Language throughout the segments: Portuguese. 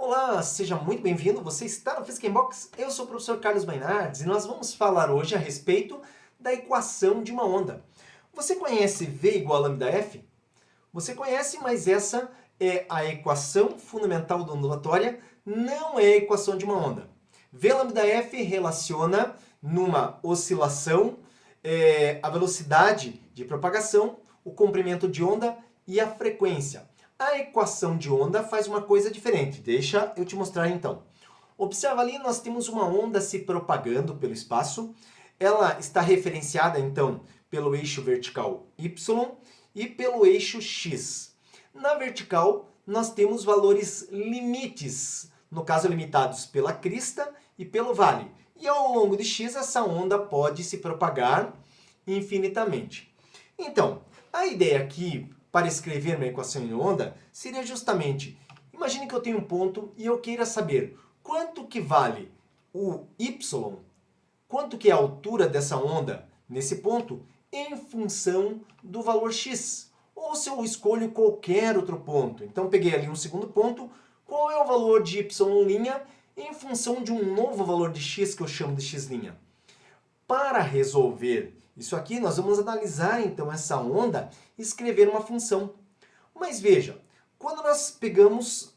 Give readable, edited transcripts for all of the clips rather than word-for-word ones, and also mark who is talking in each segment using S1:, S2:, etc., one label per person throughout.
S1: Olá, seja muito bem-vindo. Você está no Physics in Box. Eu sou o professor Carlos Mainardi e nós vamos falar hoje a respeito da equação de uma onda. Você conhece V igual a lambda F? Você conhece, mas essa é a equação fundamental da ondulatória, não é a equação de uma onda. V lambda F relaciona numa oscilação a velocidade de propagação, o comprimento de onda e a frequência. A equação de onda faz uma coisa diferente. Deixa eu te mostrar então. Observa ali, nós temos uma onda se propagando pelo espaço. Ela está referenciada então pelo eixo vertical Y e pelo eixo X. Na vertical, nós temos valores limites, no caso limitados pela crista e pelo vale. E ao longo de X, essa onda pode se propagar infinitamente. Então, a ideia aqui para escrever uma equação de onda seria justamente, imagine que eu tenho um ponto e eu queira saber quanto que vale o y, quanto que é a altura dessa onda nesse ponto em função do valor x. Ou se eu escolho qualquer outro ponto. Então peguei ali um segundo ponto, qual é o valor de y' em função de um novo valor de x que eu chamo de x'. Para resolver isso aqui, nós vamos analisar então essa onda e escrever uma função. Mas veja, quando nós pegamos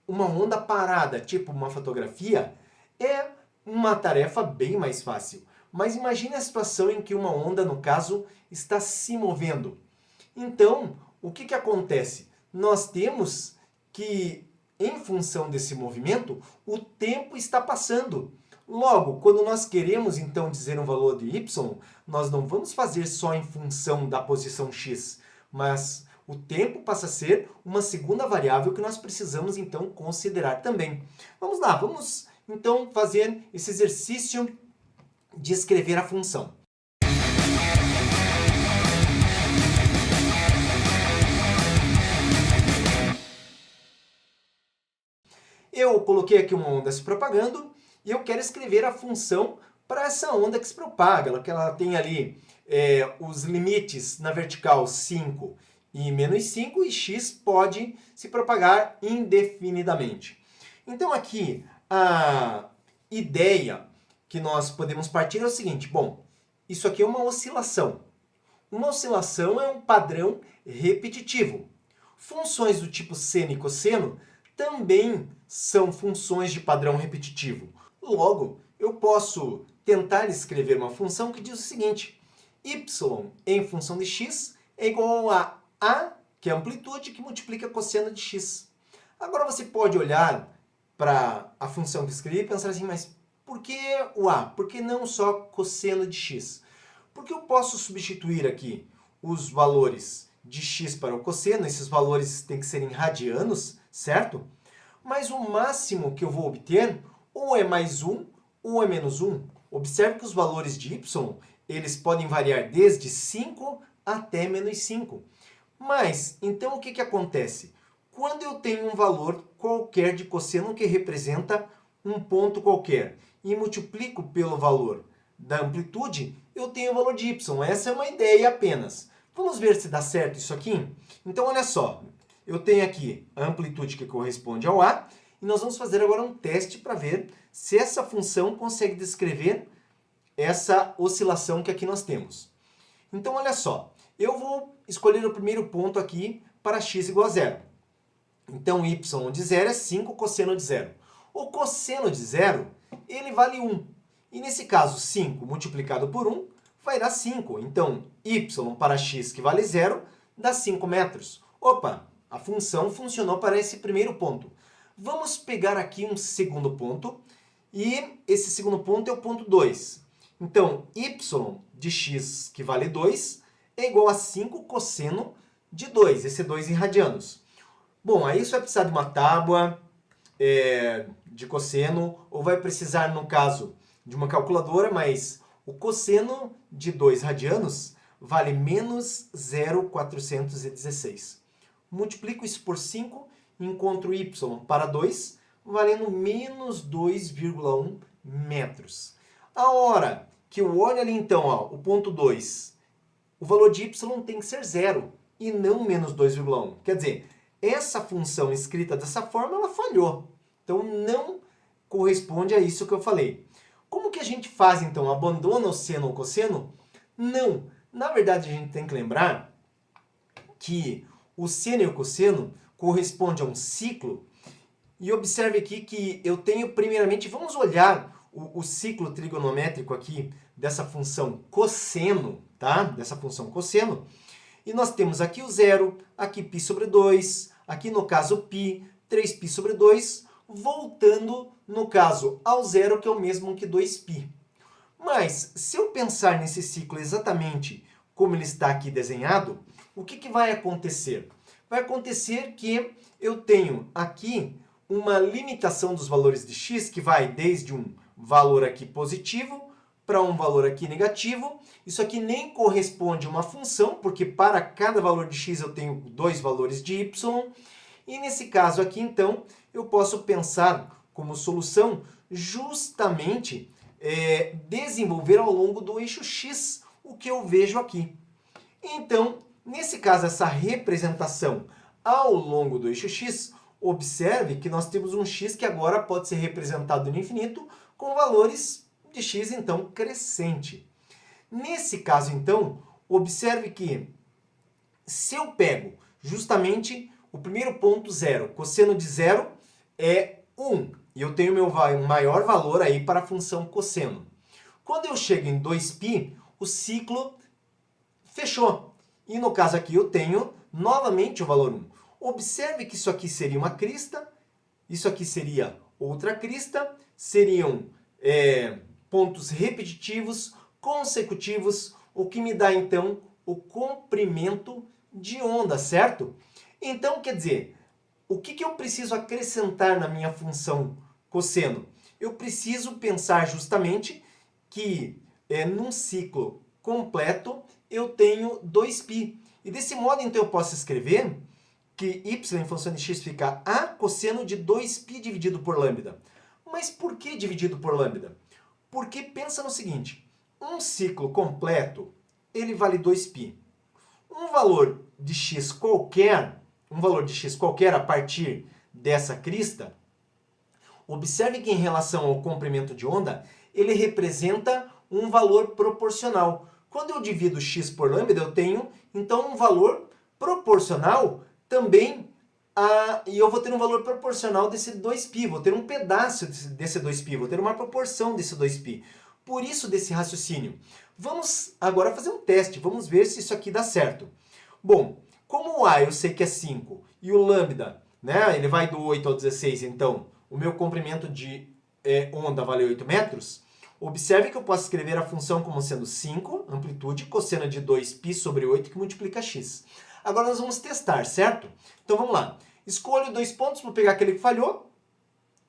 S1: uma onda parada, tipo uma fotografia, é uma tarefa bem mais fácil. Mas imagine a situação em que uma onda, no caso, está se movendo. Então, o que acontece? Nós temos que, em função desse movimento, o tempo está passando. Logo, quando nós queremos então dizer um valor de y, nós não vamos fazer só em função da posição x, mas o tempo passa a ser uma segunda variável que nós precisamos então considerar também. Vamos lá, vamos então fazer esse exercício de escrever a função. Eu coloquei aqui uma onda se propagando e eu quero escrever a função para essa onda que se propaga. Ela tem ali os limites na vertical 5 e menos 5 e x pode se propagar indefinidamente. Então aqui a ideia que nós podemos partir é o seguinte, bom, isso aqui é uma oscilação. Uma oscilação é um padrão repetitivo. Funções do tipo seno e cosseno também são funções de padrão repetitivo. Logo, eu posso tentar escrever uma função que diz o seguinte, y em função de x é igual a, que é a amplitude, que multiplica cosseno de x. Agora você pode olhar para a função que eu escrevi e pensar assim, mas por que o a? Por que não só cosseno de x? Porque eu posso substituir aqui os valores de x para o cosseno, esses valores têm que ser em radianos, certo? Mas o máximo que eu vou obter ou é mais 1 ou é menos 1. Observe que os valores de y, eles podem variar desde 5 até menos 5. Mas, então o que acontece? Quando eu tenho um valor qualquer de cosseno que representa um ponto qualquer e multiplico pelo valor da amplitude, eu tenho o valor de y. Essa é uma ideia apenas. Vamos ver se dá certo isso aqui? Então, olha só. Eu tenho aqui a amplitude que corresponde ao a, e nós vamos fazer agora um teste para ver se essa função consegue descrever essa oscilação que aqui nós temos. Então, olha só. Eu vou escolher o primeiro ponto aqui para x igual a 0. Então, y de 0 é 5 cosseno de 0. O cosseno de 0, ele vale 1. E nesse caso, 5 multiplicado por 1 vai dar 5. Então, y para x, que vale 0, dá 5 metros. Opa, a função funcionou para esse primeiro ponto. Vamos pegar aqui um segundo ponto. E esse segundo ponto é o ponto 2. Então, y de x, que vale 2, é igual a 5 cosseno de 2. Esse é 2 em radianos. Bom, aí você vai precisar de uma tábua de cosseno, ou vai precisar, no caso, de uma calculadora, mas o cosseno de 2 radianos vale menos 0,416. Multiplico isso por 5 e encontro y para 2, valendo menos 2,1 metros. A hora que eu olho ali, então, ó, o ponto 2, o valor de y tem que ser 0 e não menos 2,1. Quer dizer, essa função escrita dessa forma, ela falhou. Então não corresponde a isso que eu falei. Como que a gente faz então? Abandona o seno ou cosseno? Não. Na verdade, a gente tem que lembrar que o seno e o cosseno correspondem a um ciclo. E observe aqui que eu tenho, primeiramente, vamos olhar o ciclo trigonométrico aqui dessa função cosseno, tá? Dessa função cosseno. E nós temos aqui o zero, aqui π sobre 2, aqui no caso π, 3π sobre 2, voltando, no caso, ao zero, que é o mesmo que 2π. Mas, se eu pensar nesse ciclo exatamente como ele está aqui desenhado, o que vai acontecer? Vai acontecer que eu tenho aqui uma limitação dos valores de x, que vai desde um valor aqui positivo para um valor aqui negativo. Isso aqui nem corresponde a uma função, porque para cada valor de x eu tenho dois valores de y. E nesse caso aqui, então, eu posso pensar como solução justamente desenvolver ao longo do eixo x o que eu vejo aqui. Então, nesse caso, essa representação ao longo do eixo x, observe que nós temos um x que agora pode ser representado no infinito com valores de x, então, crescente. Nesse caso, então, observe que se eu pego justamente o primeiro ponto, zero, cosseno de zero é 1, e eu tenho meu maior valor aí para a função cosseno. Quando eu chego em 2π, o ciclo fechou. E no caso aqui eu tenho novamente o valor 1. Observe que isso aqui seria uma crista, isso aqui seria outra crista, seriam pontos repetitivos, consecutivos, o que me dá então o comprimento de onda, certo? Então, quer dizer, o que eu preciso acrescentar na minha função cosseno? Eu preciso pensar justamente que num ciclo completo eu tenho 2π. E desse modo, então, eu posso escrever que y em função de x fica a cosseno de 2π dividido por lambda. Mas por que dividido por lambda? Porque pensa no seguinte, um ciclo completo, ele vale 2π. Um valor de x qualquer a partir dessa crista, observe que em relação ao comprimento de onda, ele representa um valor proporcional. Quando eu divido x por lambda, eu tenho, então, um valor proporcional também, e eu vou ter um valor proporcional desse 2π, vou ter um pedaço desse 2π, vou ter uma proporção desse 2π. Por isso, desse raciocínio. Vamos agora fazer um teste, vamos ver se isso aqui dá certo. Bom, como o a eu sei que é 5, e o lambda, né, ele vai do 8 ao 16, então, o meu comprimento de onda vale 8 metros, observe que eu posso escrever a função como sendo 5, amplitude, cosseno de 2π sobre 8, que multiplica x. Agora nós vamos testar, certo? Então vamos lá. Escolho dois pontos, vou pegar aquele que falhou.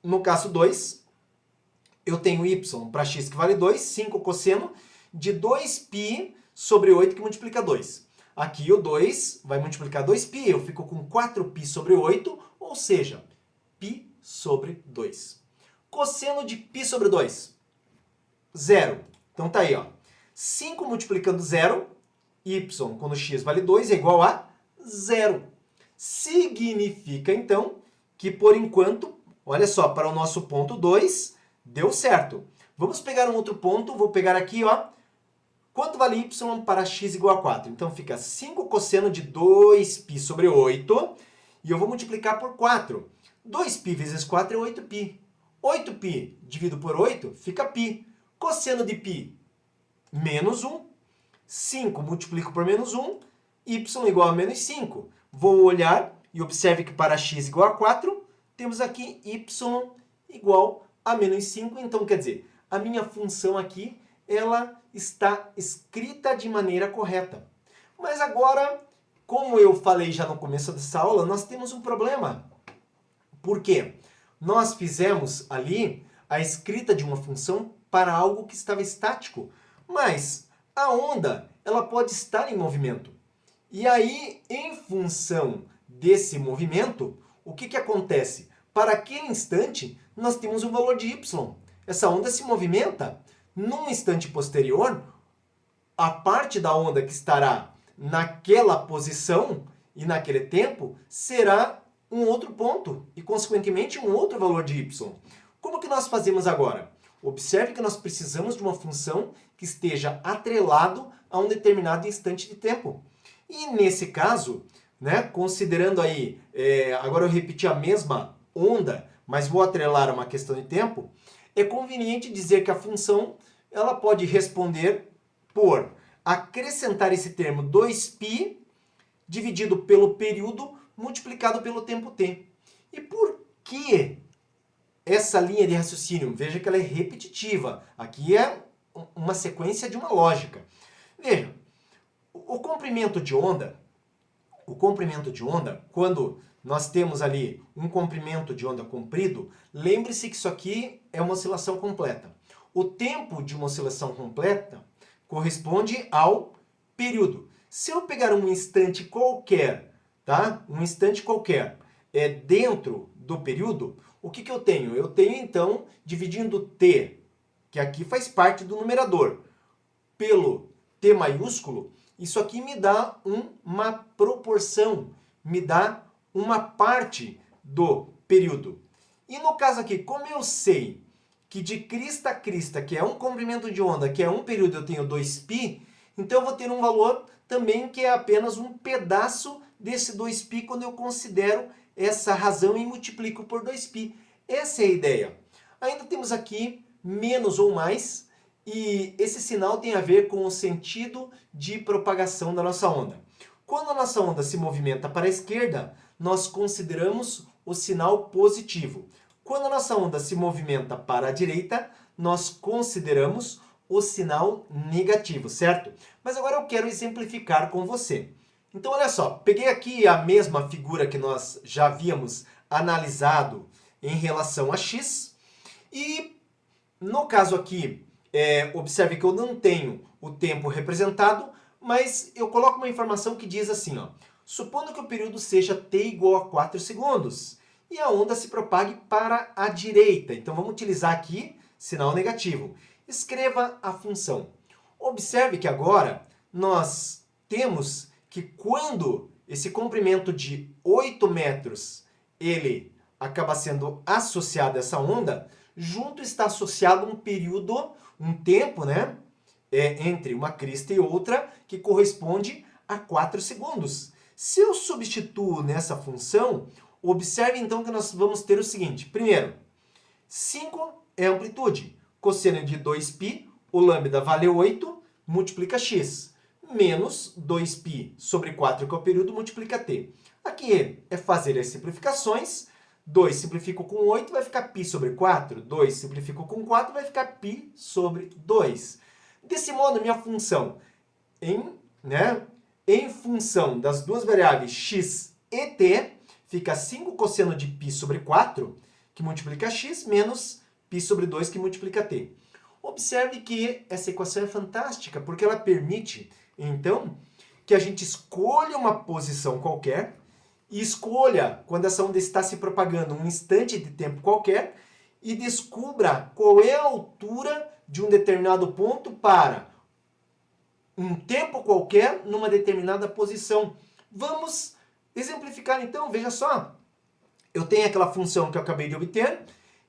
S1: No caso 2, eu tenho y para x que vale 2, 5 cosseno de 2π sobre 8, que multiplica 2. Aqui o 2 vai multiplicar 2π, eu fico com 4π sobre 8, ou seja, π sobre 2. Cosseno de π sobre 2, 0. Então tá aí, ó. 5 multiplicando 0, y quando x vale 2 é igual a 0. Significa, então, que por enquanto, olha só, para o nosso ponto 2, deu certo. Vamos pegar um outro ponto, vou pegar aqui, ó. Quanto vale y para x igual a 4? Então fica 5 cosseno de 2π sobre 8, e eu vou multiplicar por 4. 2π vezes 4 é 8π. 8π dividido por 8 fica π. Cosseno de π, menos 1. 5 multiplico por menos 1, y igual a menos 5. Vou olhar e observe que para x igual a 4, temos aqui y igual a menos 5. Então, quer dizer, a minha função aqui, ela está escrita de maneira correta. Mas agora, como eu falei já no começo dessa aula, nós temos um problema. Por quê? Nós fizemos ali a escrita de uma função para algo que estava estático, mas a onda, ela pode estar em movimento. E aí, em função desse movimento, o que acontece? Para aquele instante, nós temos um valor de y. Essa onda se movimenta. Num instante posterior, a parte da onda que estará naquela posição e naquele tempo será um outro ponto e, consequentemente, um outro valor de y. Como que nós fazemos agora? Observe que nós precisamos de uma função que esteja atrelado a um determinado instante de tempo. E nesse caso, né, considerando aí, agora eu repeti a mesma onda, mas vou atrelar a uma questão de tempo, é conveniente dizer que a função ela pode responder por acrescentar esse termo 2π dividido pelo período multiplicado pelo tempo t. E por que essa linha de raciocínio? Veja que ela é repetitiva. Aqui é uma sequência de uma lógica. Veja, o comprimento de onda, quando nós temos ali um comprimento de onda comprido, lembre-se que isso aqui é uma oscilação completa. O tempo de uma oscilação completa corresponde ao período. Se eu pegar um instante qualquer, tá? Um instante qualquer dentro do período, o que eu tenho? Eu tenho, então, dividindo t, que aqui faz parte do numerador, pelo t maiúsculo, isso aqui me dá uma proporção, me dá uma parte do período. E no caso aqui, como eu sei que de crista a crista, que é um comprimento de onda, que é um período, eu tenho 2π, então eu vou ter um valor também que é apenas um pedaço desse 2π quando eu considero essa razão e multiplico por 2π. Essa é a ideia. Ainda temos aqui menos ou mais, e esse sinal tem a ver com o sentido de propagação da nossa onda. Quando a nossa onda se movimenta para a esquerda, nós consideramos o sinal positivo. Quando a nossa onda se movimenta para a direita, nós consideramos o sinal negativo, certo? Mas agora eu quero exemplificar com você. Então, olha só, peguei aqui a mesma figura que nós já havíamos analisado em relação a x, e no caso aqui, observe que eu não tenho o tempo representado, mas eu coloco uma informação que diz assim, ó, supondo que o período seja t igual a 4 segundos, e a onda se propague para a direita. Então, vamos utilizar aqui sinal negativo. Escreva a função. Observe que agora nós temos que quando esse comprimento de 8 metros ele acaba sendo associado a essa onda, junto está associado um período, um tempo, né, entre uma crista e outra, que corresponde a 4 segundos. Se eu substituo nessa função, observe então que nós vamos ter o seguinte. Primeiro, 5 é a amplitude. Cosseno de 2π, o lambda vale 8, multiplica x. Menos 2π sobre 4, que é o período, multiplica t. Aqui é fazer as simplificações. 2 simplifico com 8, vai ficar π sobre 4. 2 simplifico com 4, vai ficar π sobre 2. Desse modo, minha função em função das duas variáveis x e t, fica 5 cosseno de π sobre 4, que multiplica x, menos π sobre 2, que multiplica t. Observe que essa equação é fantástica, porque ela permite, então, que a gente escolha uma posição qualquer, e escolha, quando essa onda está se propagando, um instante de tempo qualquer, e descubra qual é a altura de um determinado ponto para um tempo qualquer numa determinada posição. Vamos exemplificar então, veja só. Eu tenho aquela função que eu acabei de obter,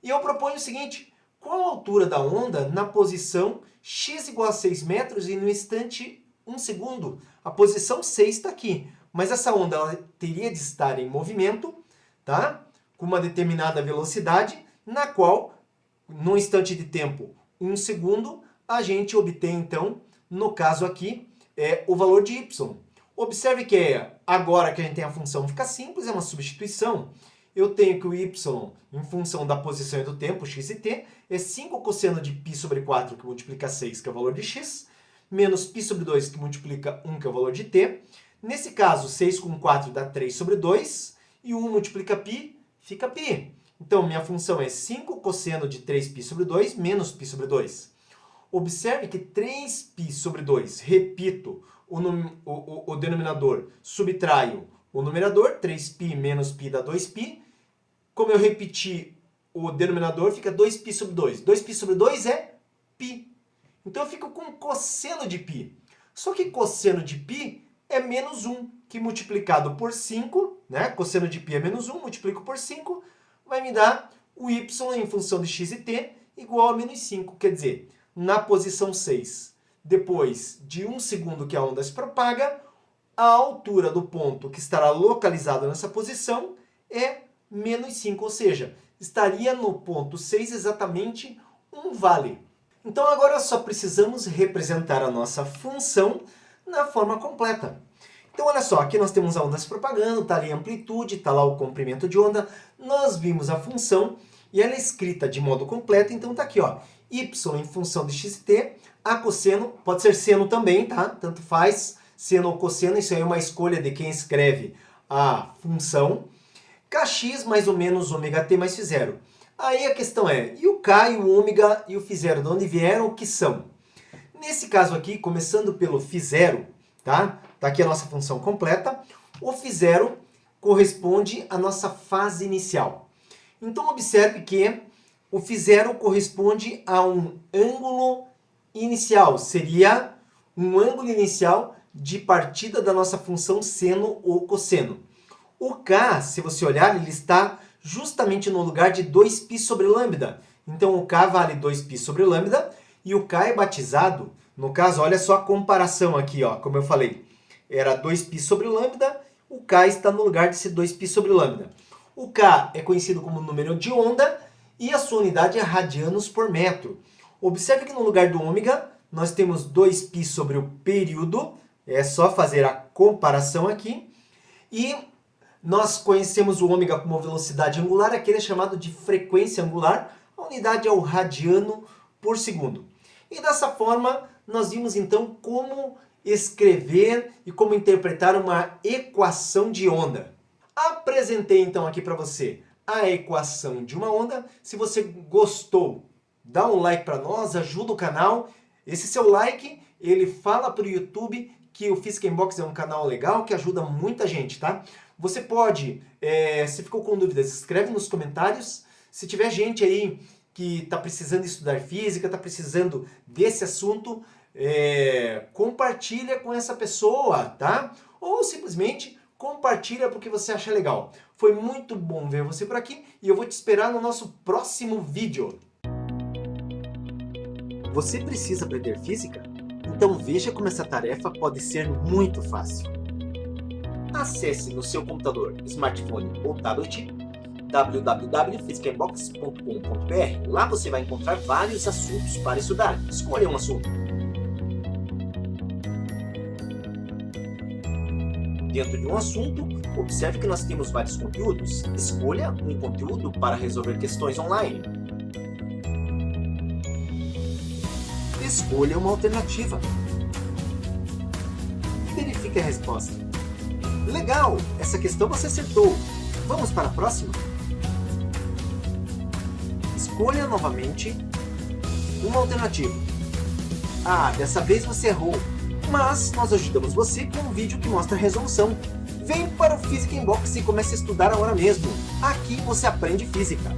S1: e eu proponho o seguinte: qual a altura da onda na posição x igual a 6 metros e no instante 1 segundo? A posição 6 está aqui, mas essa onda ela teria de estar em movimento, tá? Com uma determinada velocidade, na qual, no instante de tempo 1 segundo, a gente obtém, então, no caso aqui, o valor de y. Observe que agora que a gente tem a função fica simples, é uma substituição. Eu tenho que o y, em função da posição e do tempo, x e t, é 5 cosseno de π sobre 4, que multiplica 6, que é o valor de x, menos π sobre 2, que multiplica 1, que é o valor de t. Nesse caso, 6 com 4 dá 3 sobre 2, e 1 multiplica π, fica π. Então, minha função é 5 cosseno de 3π sobre 2, menos π sobre 2. Observe que 3π sobre 2, repito, o denominador, subtraio o numerador, 3π menos π dá 2π. Como eu repeti o denominador, fica 2π sobre 2. 2π sobre 2 é π. Então eu fico com cosseno de π. Só que cosseno de π é menos 1. que multiplicado por 5, né? Cosseno de π é menos 1, multiplico por 5, vai me dar o y em função de x e t igual a menos 5. Quer dizer, na posição 6, depois de 1 segundo que a onda se propaga, a altura do ponto que estará localizado nessa posição é menos 5, ou seja, estaria no ponto 6 exatamente um vale. Então agora só precisamos representar a nossa função na forma completa. Então olha só, aqui nós temos a onda se propagando, está ali a amplitude, está lá o comprimento de onda, nós vimos a função e ela é escrita de modo completo, então está aqui, ó, y em função de x e t, a cosseno, pode ser seno também, tá? Tanto faz, seno ou cosseno, isso aí é uma escolha de quem escreve a função, kx mais ou menos ômega t mais φ0. Aí a questão é, e o k, e o ômega e o φ0, de onde vieram, o que são? Nesse caso aqui, começando pelo φ0, tá? Tá aqui a nossa função completa, o φ0 corresponde à nossa fase inicial. Então observe que o φ0 corresponde a um ângulo inicial, seria um ângulo inicial de partida da nossa função seno ou cosseno. O k, se você olhar, ele está justamente no lugar de 2π sobre lambda. Então o k vale 2π sobre lambda e o k é batizado, no caso, olha só a comparação aqui, ó, como eu falei, era 2π sobre lambda, o k está no lugar desse 2π sobre lambda. O k é conhecido como número de onda e a sua unidade é radianos por metro. Observe que no lugar do ômega nós temos 2π sobre o período, é só fazer a comparação aqui, e nós conhecemos o ômega como velocidade angular, aquele é chamado de frequência angular, a unidade é o radiano por segundo. E dessa forma, nós vimos então como escrever e como interpretar uma equação de onda. Apresentei então aqui para você a equação de uma onda. Se você gostou, dá um like para nós, ajuda o canal. Esse seu like, ele fala para o YouTube que o Physics Box é um canal legal, que ajuda muita gente, tá? Você pode, se ficou com dúvidas, escreve nos comentários. Se tiver gente aí que está precisando estudar física, está precisando desse assunto, compartilha com essa pessoa, tá? Ou simplesmente compartilha porque você acha legal. Foi muito bom ver você por aqui e eu vou te esperar no nosso próximo vídeo. Você precisa aprender física? Então veja como essa tarefa pode ser muito fácil. Acesse no seu computador, smartphone ou tablet www.physicsinbox.com.br. Lá você vai encontrar vários assuntos para estudar. Escolha um assunto. Dentro de um assunto, observe que nós temos vários conteúdos. Escolha um conteúdo para resolver questões online. Escolha uma alternativa. Verifique a resposta. Legal! Essa questão você acertou. Vamos para a próxima? Escolha novamente uma alternativa. Ah, dessa vez você errou. Mas nós ajudamos você com um vídeo que mostra a resolução. Vem para o Physics Box e comece a estudar agora mesmo. Aqui você aprende física.